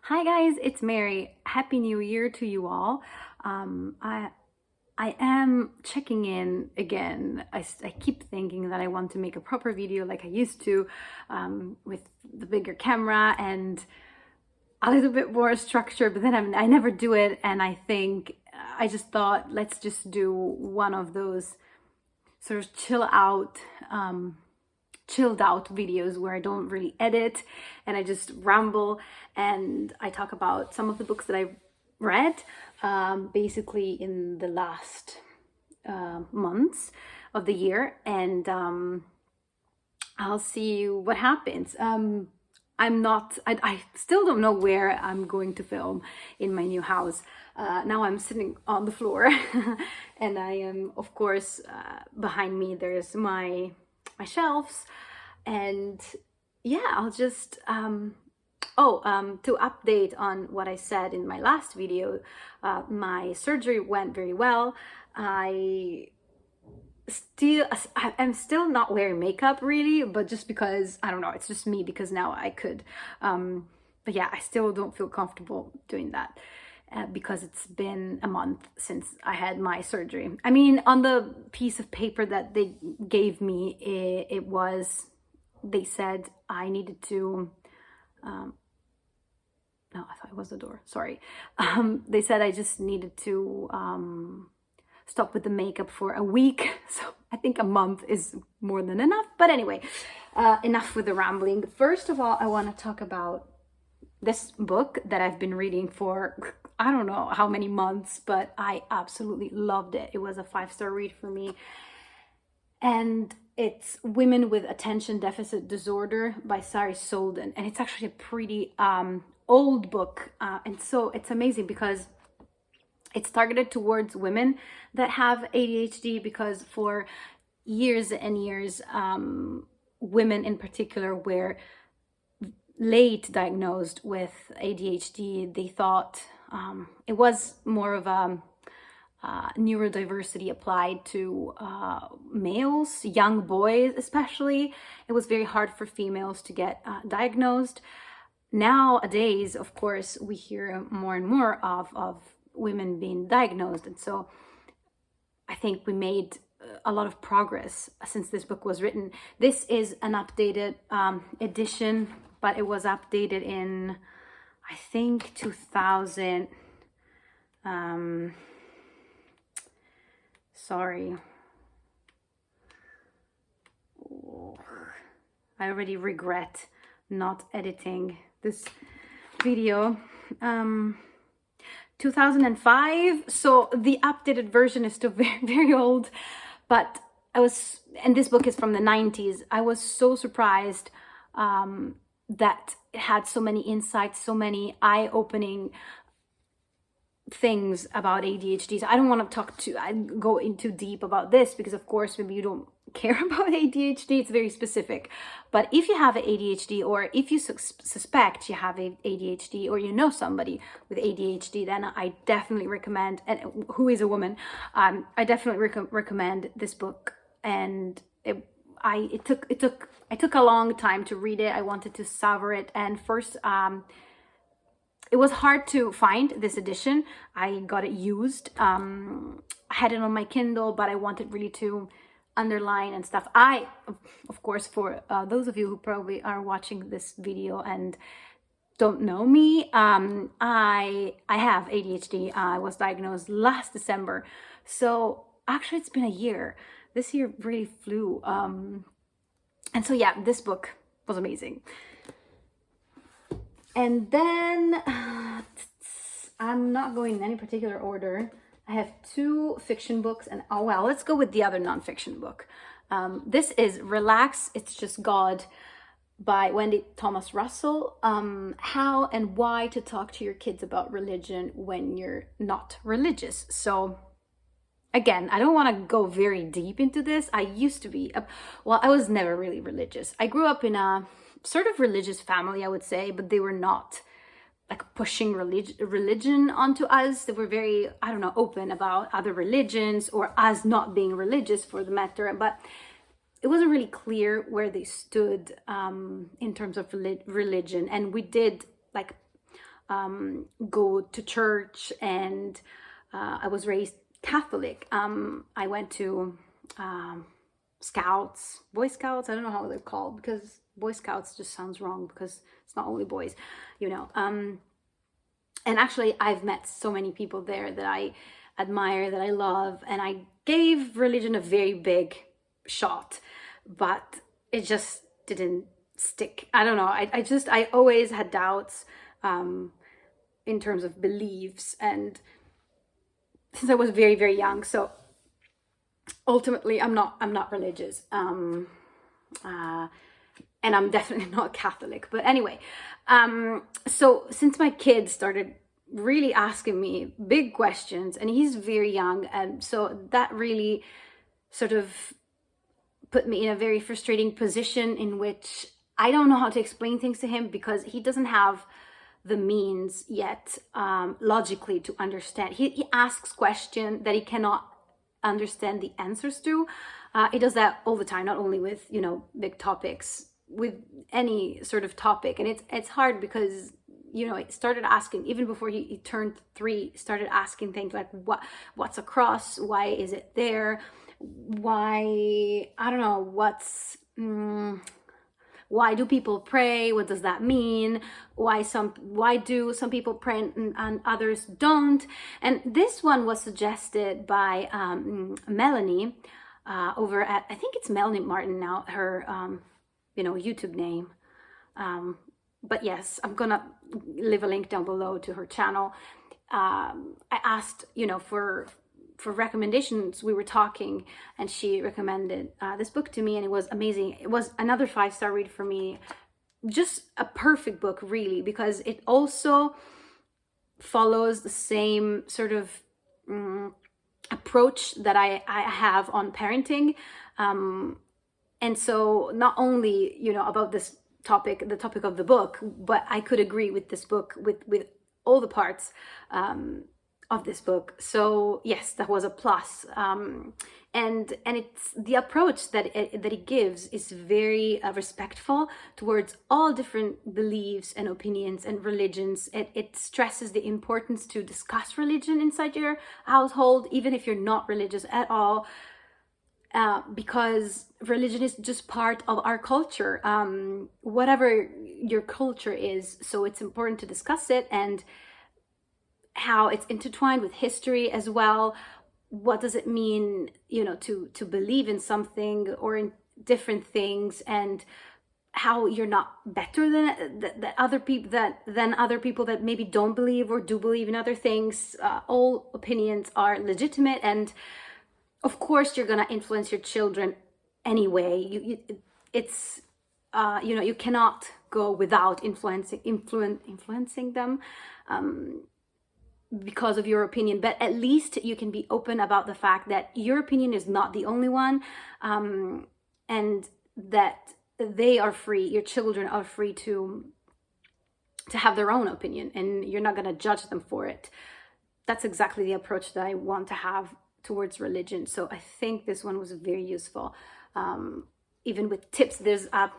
Hi guys, it's Mary. Happy New Year to you all. I am checking in again. I keep thinking that I want to make a proper video like I used to, with the bigger camera and a little bit more structure, but then I never do it, and I think I just thought let's just do one of those sort of chilled out videos where I don't really edit and I just ramble and I talk about some of the books that I read basically in the last months of the year, and I'll see what happens. I still don't know where I'm going to film in my new house. Now I'm sitting on the floor and I am, of course, behind me there's my shelves, and yeah, I'll just to update on what I said in my last video, my surgery went very well. I'm still not wearing makeup really, but just because I don't know, it's just me because now I could, but yeah, I still don't feel comfortable doing that. Because it's been a month since I had my surgery. I mean, on the piece of paper that they gave me, they said I needed to, no, I thought it was the door, sorry. They said I just needed to stop with the makeup for a week. So I think a month is more than enough. But anyway, enough with the rambling. First of all, I want to talk about this book that I've been reading for I don't know how many months, but I absolutely loved it. It was a 5-star read for me. And it's Women with Attention Deficit Disorder by Sari Solden. And it's actually a pretty old book. And so it's amazing because it's targeted towards women that have ADHD, because for years and years, women in particular were late diagnosed with ADHD. They thought it was more of a neurodiversity applied to males, young boys especially. It was very hard for females to get diagnosed. Nowadays, of course, we hear more and more of women being diagnosed, and so I think we made a lot of progress since this book was written. This is an updated edition, but it was updated in, I think, 2000. Sorry. Oh, I already regret not editing this video. 2005. So the updated version is still very, very old, but and this book is from the 90s. I was so surprised that it had so many insights, so many eye-opening things about ADHD. So I don't want to go into deep about this because of course maybe you don't care about ADHD. It's very specific. But if you have ADHD, or if you suspect you have ADHD, or you know somebody with ADHD, then I definitely recommend, and who is a woman, I definitely recommend this book. And it took a long time to read it. I wanted to savor it, and first it was hard to find this edition. I got it used. I had it on my Kindle, but I wanted really to underline and stuff. Of course, for those of you who probably are watching this video and don't know me, I have ADHD. I was diagnosed last December. So actually it's been a year. This year really flew. And so yeah, this book was amazing. And then I'm not going in any particular order. I have 2 fiction books, and oh well, let's go with the other nonfiction book. This is Relax, It's Just God by Wendy Thomas Russell. How and why to talk to your kids about religion when you're not religious. So again, I don't want to go very deep into this. I used to be, I was never really religious. I grew up in a sort of religious family, I would say, but they were not like pushing religion onto us. They were very, I don't know, open about other religions, or us not being religious for the matter, but it wasn't really clear where they stood in terms of religion. And we did like go to church, and I was raised Catholic. I went to Scouts, Boy Scouts. I don't know how they're called, because Boy Scouts just sounds wrong, because it's not only boys, you know. And actually, I've met so many people there that I admire, that I love, and I gave religion a very big shot, but it just didn't stick. I don't know. I always had doubts in terms of beliefs, and since I was very, very young. So ultimately, I'm not religious. And I'm definitely not Catholic. But anyway, so since my kid started really asking me big questions, and he's very young, and so that really sort of put me in a very frustrating position, in which I don't know how to explain things to him, because he doesn't have the means yet logically to understand. He asks questions that he cannot understand the answers to. He does that all the time, not only with, you know, big topics, with any sort of topic. And it's hard, because, you know, it started asking, even before he turned 3, started asking things like, what's a cross? Why is it there? Why, I don't know, why do people pray? What does that mean? Why do some people pray and others don't? And this one was suggested by Melanie over at, I think it's Melanie Martin now, her you know, YouTube name. But yes, I'm gonna leave a link down below to her channel. I asked, you know, for recommendations. We were talking, and she recommended this book to me, and it was amazing. It was another 5-star read for me. Just a perfect book, really, because it also follows the same sort of approach that I have on parenting. And so not only, you know, about this topic, the topic of the book, but I could agree with this book, with all the parts of this book. So yes, that was a plus. And it's the approach that it gives is very respectful towards all different beliefs and opinions and religions. It stresses the importance to discuss religion inside your household, even if you're not religious at all. Because religion is just part of our culture, whatever your culture is. So it's important to discuss it, and how it's intertwined with history as well. What does it mean, you know, to believe in something or in different things, and how you're not better than other people that maybe don't believe or do believe in other things. All opinions are legitimate, and of course you're gonna influence your children anyway. It's you know, you cannot go without influencing them because of your opinion, but at least you can be open about the fact that your opinion is not the only one, and that they are free, your children are free to have their own opinion, and you're not going to judge them for it. That's exactly the approach that I want to have towards religion. So I think this one was very useful, even with tips. There's a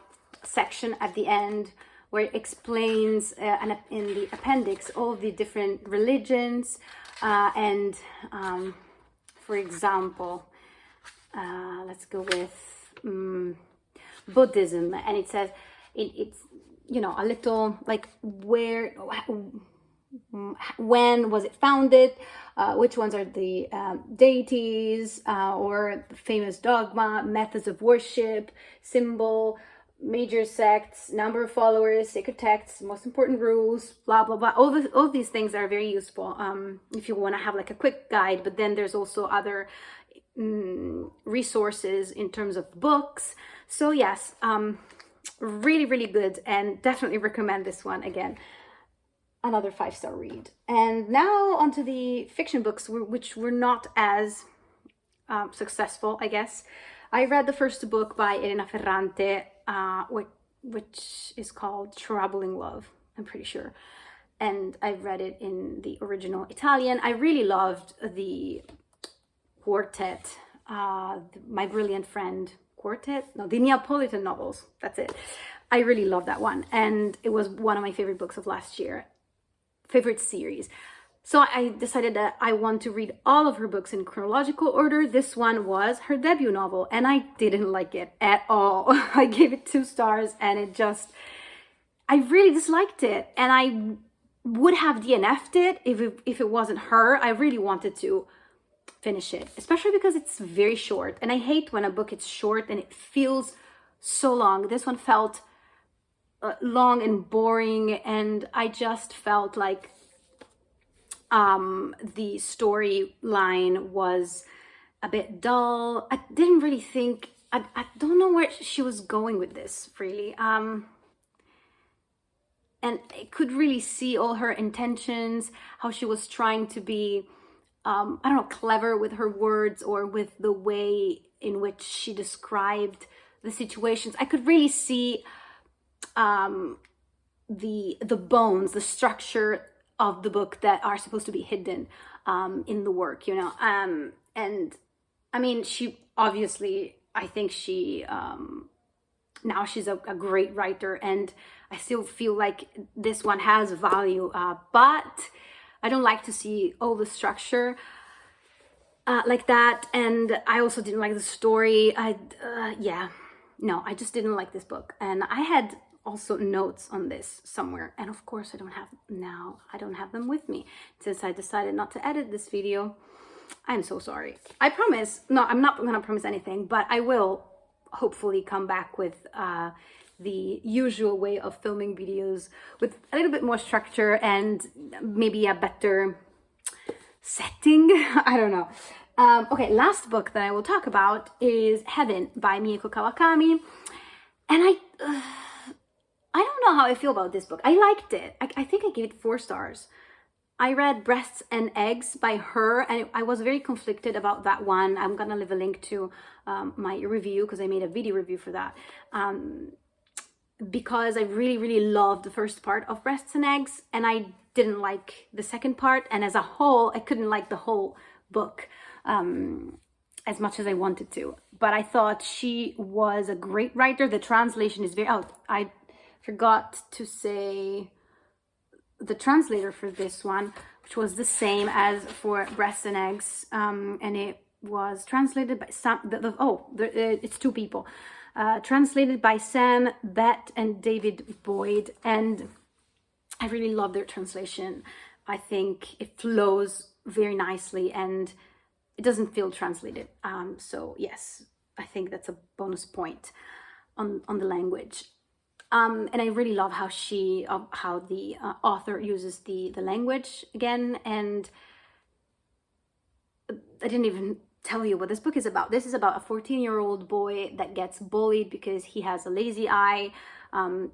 section at the end where it explains in the appendix all the different religions, and for example, let's go with Buddhism, and it says it's, you know, a little like when was it founded, which ones are the deities, or the famous dogma, methods of worship, symbol, major sects, number of followers, sacred texts, most important rules, blah blah blah. All these things are very useful if you want to have like a quick guide. But then there's also other resources in terms of books. So yes, really, really good, and definitely recommend this one again. Another 5-star read. And now onto the fiction books, which were not as successful, I guess. I read the first book by Elena Ferrante, which is called Troubling Love, I'm pretty sure. And I read it in the original Italian. I really loved the quartet, My Brilliant Friend quartet. No, the Neapolitan novels. That's it. I really loved that one. And it was one of my favorite books of last year. favorite series. So I decided that I want to read all of her books in chronological order. This one was her debut novel, and I didn't like it at all. I gave it 2 stars, and I really disliked it. And I would have DNF'd it if it wasn't her. I really wanted to finish it, especially because it's very short. And I hate when a book is short and it feels so long. This one felt long and boring, and I just felt like the storyline was a bit dull. I didn't really think, I don't know where she was going with this, really. And I could really see all her intentions, how she was trying to be, I don't know, clever with her words or with the way in which she described the situations. I could really see the bones, the structure of the book that are supposed to be hidden in the work, you know. And I mean, she obviously, I think she now she's a great writer, and I still feel like this one has value, but I don't like to see all the structure like that. And I also didn't like the story. Yeah, no, I just didn't like this book. And I had also notes on this somewhere, and of course I don't have them with me since I decided not to edit this video. I'm so sorry. I promise, no, I'm not gonna promise anything, but I will hopefully come back with the usual way of filming videos with a little bit more structure and maybe a better setting. I don't know. Okay, last book that I will talk about is Heaven by Mieko Kawakami, and I don't know how I feel about this book. I liked it. I think I gave it 4 stars. I read Breasts and Eggs by her, and I was very conflicted about that one. I'm gonna leave a link to my review, because I made a video review for that. Because I really, really loved the first part of Breasts and Eggs, and I didn't like the second part. And as a whole, I couldn't like the whole book as much as I wanted to. But I thought she was a great writer. The translation is very... Oh, I forgot to say the translator for this one, which was the same as for Breasts and Eggs, and it was translated by it's 2 people, translated by Sam Bett and David Boyd, and I really love their translation. I think it flows very nicely and it doesn't feel translated. So yes, I think that's a bonus point on the language. And I really love how the author uses the language again. And I didn't even tell you what this book is about. This is about a 14-year-old boy that gets bullied because he has a lazy eye.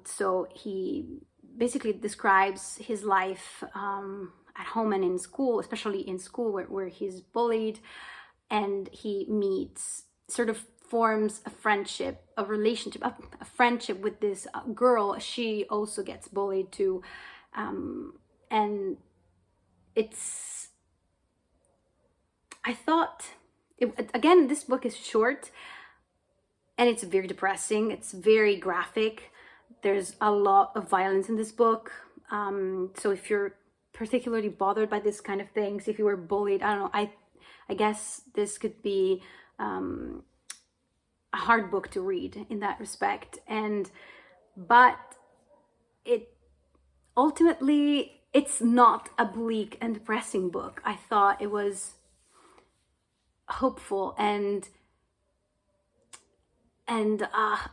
So he basically describes his life at home and in school, especially in school where he's bullied. And he forms a friendship, a relationship, a friendship with this girl. She also gets bullied too. And I thought, again, this book is short and it's very depressing. It's very graphic. There's a lot of violence in this book. So if you're particularly bothered by this kind of things, if you were bullied, I don't know, I guess this could be a hard book to read in that respect. But ultimately it's not a bleak and depressing book. I thought it was hopeful and I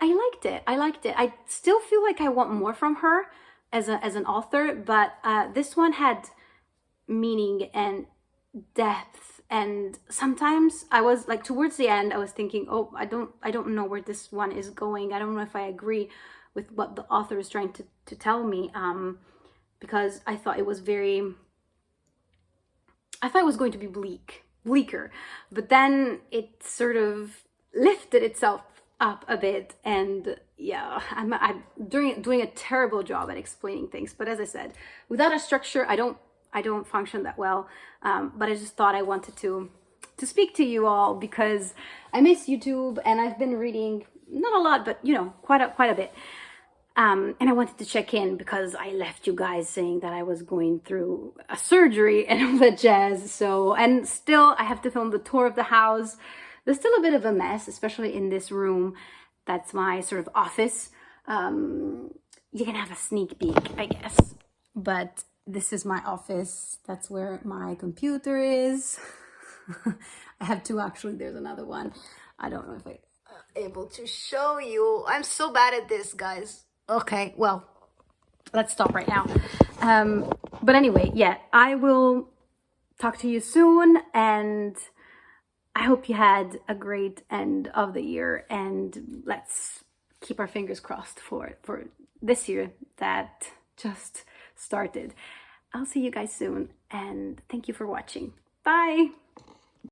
liked it. I liked it. I still feel like I want more from her as an author, but this one had meaning and depth. And sometimes I was like, towards the end, I was thinking, oh, I don't know where this one is going. I don't know if I agree with what the author is trying to tell me, because I thought it was going to be bleaker, but then it sort of lifted itself up a bit. And yeah, I'm doing a terrible job at explaining things. But as I said, without a structure, I don't function that well. But I just thought I wanted to speak to you all because I miss YouTube, and I've been reading, not a lot, but you know, quite a bit. And I wanted to check in because I left you guys saying that I was going through a surgery and all that jazz. So, and still I have to film the tour of the house. There's still a bit of a mess, especially in this room. That's my sort of office. You can have a sneak peek, I guess. But this is my office. That's where my computer is. I have two actually. There's another one. I don't know if I'm able to show you. I'm so bad at this, guys. Okay, well, let's stop right now. But anyway, yeah, I will talk to you soon, and I hope you had a great end of the year, and let's keep our fingers crossed for this year that just started. I'll see you guys soon, and thank you for watching. Bye!